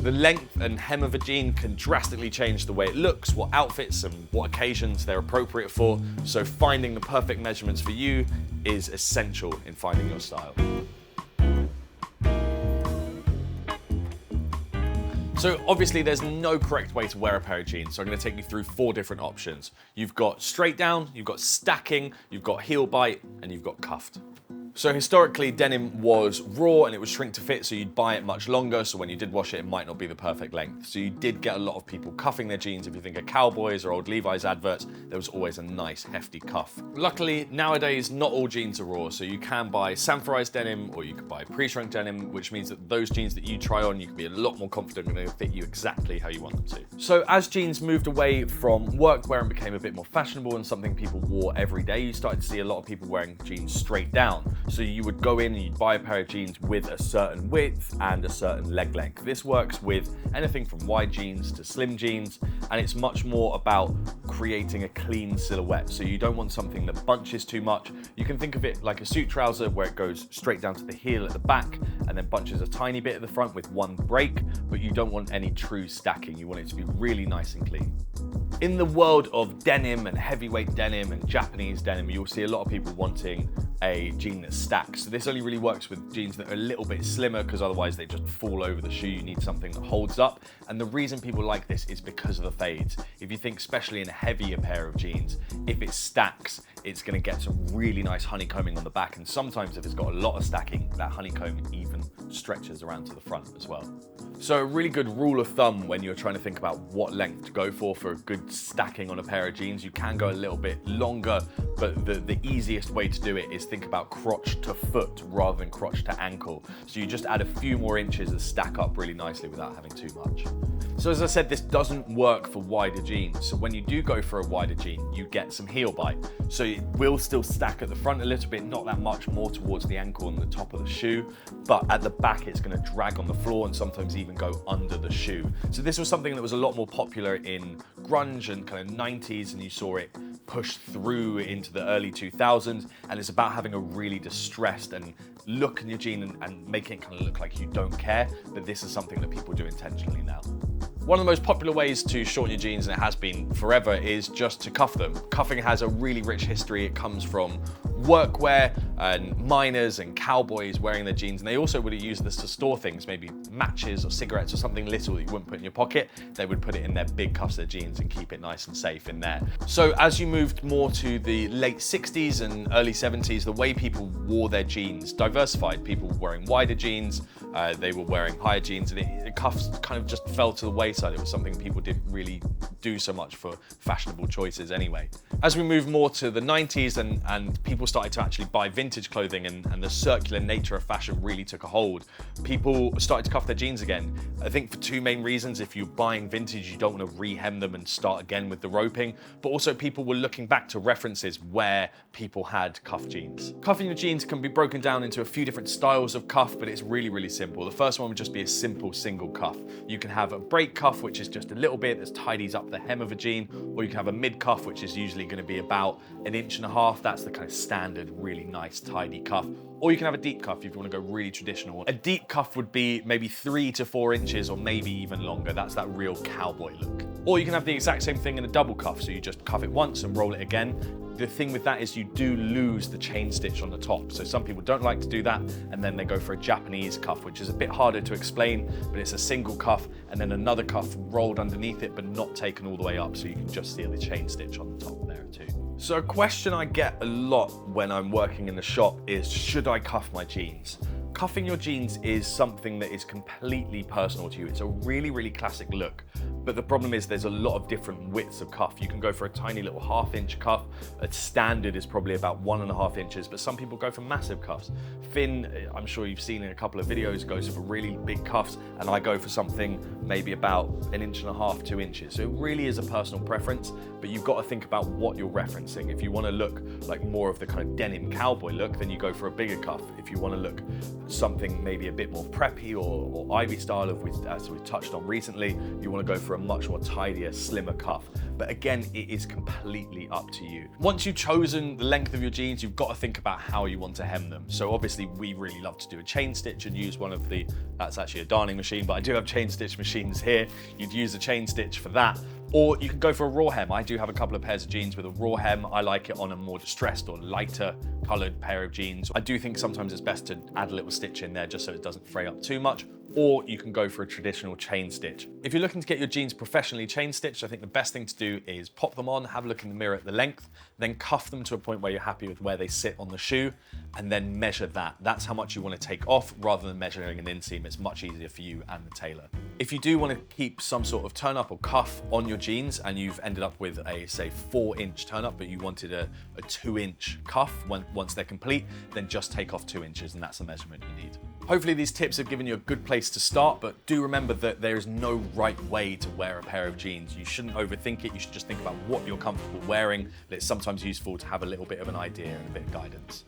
The length and hem of a jean can drastically change the way it looks, what outfits and what occasions they're appropriate for, so finding the perfect measurements for you is essential in finding your style. So obviously there's no correct way to wear a pair of jeans, so I'm going to take you through 4 different options. You've got straight down, you've got stacking, you've got heel bite, and you've got cuffed. So historically, denim was raw and it would shrink to fit, so you'd buy it much longer, so when you did wash it, it might not be the perfect length. So you did get a lot of people cuffing their jeans. If you think of Cowboys or old Levi's adverts, there was always a nice hefty cuff. Luckily, nowadays, not all jeans are raw, so you can buy sanforized denim or you can buy pre-shrunk denim, which means that those jeans that you try on, you can be a lot more confident and they'll fit you exactly how you want them to. So as jeans moved away from workwear and became a bit more fashionable and something people wore every day, you started to see a lot of people wearing jeans straight down. So you would go in and you'd buy a pair of jeans with a certain width and a certain leg length. This works with anything from wide jeans to slim jeans, and it's much more about creating a clean silhouette. So you don't want something that bunches too much. You can think of it like a suit trouser where it goes straight down to the heel at the back and then bunches a tiny bit at the front with one break, but you don't want any true stacking. You want it to be really nice and clean. In the world of denim and heavyweight denim and Japanese denim, you'll see a lot of people wanting a jean that stacks. So this only really works with jeans that are a little bit slimmer because otherwise they just fall over the shoe. You need something that holds up. And the reason people like this is because of the fades. If you think especially in a heavier pair of jeans, if it stacks, it's going to get some really nice honeycombing on the back. And sometimes if it's got a lot of stacking, that honeycomb even stretches around to the front as well. So a really good rule of thumb when you're trying to think about what length to go for a good stacking on a pair of jeans, you can go a little bit longer, but the easiest way to do it is think about crotch to foot rather than crotch to ankle. So you just add a few more inches and stack up really nicely without having too much. So as I said, this doesn't work for wider jeans. So when you do go for a wider jean, you get some heel bite. So it will still stack at the front a little bit, not that much, more towards the ankle and the top of the shoe, but at the back it's going to drag on the floor and sometimes even go under the shoe. So this was something that was a lot more popular in grunge and kind of 90s, and you saw it push through into the early 2000s, and it's about having a really distressed and look in your jean and making it kind of look like you don't care, but this is something that people do intentionally now. One of the most popular ways to shorten your jeans, and it has been forever, is just to cuff them. Cuffing has a really rich history. It comes from workwear and miners and cowboys wearing their jeans, and they also would use this to store things, maybe matches or cigarettes or something little that you wouldn't put in your pocket. They would put it in their big cuffs of their jeans and keep it nice and safe in there. So as you moved more to the late 60s and early 70s, the way people wore their jeans diversified. People were wearing wider jeans, they were wearing higher jeans, and the cuffs kind of just fell to the wayside. It was something people didn't really do so much for fashionable choices anyway. As we move more to the 90s and people started to actually buy vintage clothing and the circular nature of fashion really took a hold, people started to cuff their jeans again. I think for 2 main reasons. If you're buying vintage, you don't want to re-hem them and start again with the roping, but also people were looking back to references where people had cuff jeans. Cuffing your jeans can be broken down into a few different styles of cuff, but it's really, really simple. The first one would just be a simple single cuff. You can have a break cuff, which is just a little bit that tidies up the hem of a jean, or you can have a mid cuff, which is usually going to be about 1.5 inches. That's the kind of standard, really nice, tidy cuff. Or you can have a deep cuff if you want to go really traditional. A deep cuff would be maybe 3 to 4 inches or maybe even longer. That's that real cowboy look. Or you can have the exact same thing in a double cuff. So you just cuff it once and roll it again. The thing with that is you do lose the chain stitch on the top. So some people don't like to do that, and then they go for a Japanese cuff, which is a bit harder to explain, but it's a single cuff and then another cuff rolled underneath it, but not taken all the way up. So you can just see the chain stitch on the top there too. So a question I get a lot when I'm working in the shop is, should I cuff my jeans? Cuffing your jeans is something that is completely personal to you. It's a really, really classic look. But the problem is there's a lot of different widths of cuff. You can go for a tiny little 1/2 inch cuff. A standard is probably about 1.5 inches, but some people go for massive cuffs. Finn, I'm sure you've seen in a couple of videos, goes for really big cuffs, and I go for something maybe about 1.5 inches, 2 inches. So it really is a personal preference, but you've got to think about what you're referencing. If you want to look like more of the kind of denim cowboy look, then you go for a bigger cuff. If you want to look something maybe a bit more preppy or Ivy style, as we've touched on recently, you want to go for a much more tidier, slimmer cuff. but again, it is completely up to you. Once you've chosen the length of your jeans, you've got to think about how you want to hem them. So obviously we really love to do a chain stitch and use one of the, that's actually a darning machine, but I do have chain stitch machines here. You'd use a chain stitch for that. Or you can go for a raw hem. I do have a couple of pairs of jeans with a raw hem. I like it on a more distressed or lighter colored pair of jeans. I do think sometimes it's best to add a little stitch in there just so it doesn't fray up too much. Or you can go for a traditional chain stitch. If you're looking to get your jeans professionally chain stitched, I think the best thing to do is pop them on, have a look in the mirror at the length, then cuff them to a point where you're happy with where they sit on the shoe, and then measure that. That's how much you want to take off rather than measuring an inseam. It's much easier for you and the tailor. If you do want to keep some sort of turn up or cuff on your jeans and you've ended up with a, say, 4-inch turn up, but you wanted a 2-inch cuff once they're complete, then just take off 2 inches and that's the measurement you need. Hopefully these tips have given you a good place to start, but do remember that there is no right way to wear a pair of jeans. You shouldn't overthink it. You should just think about what you're comfortable wearing, but it's sometimes useful to have a little bit of an idea and a bit of guidance.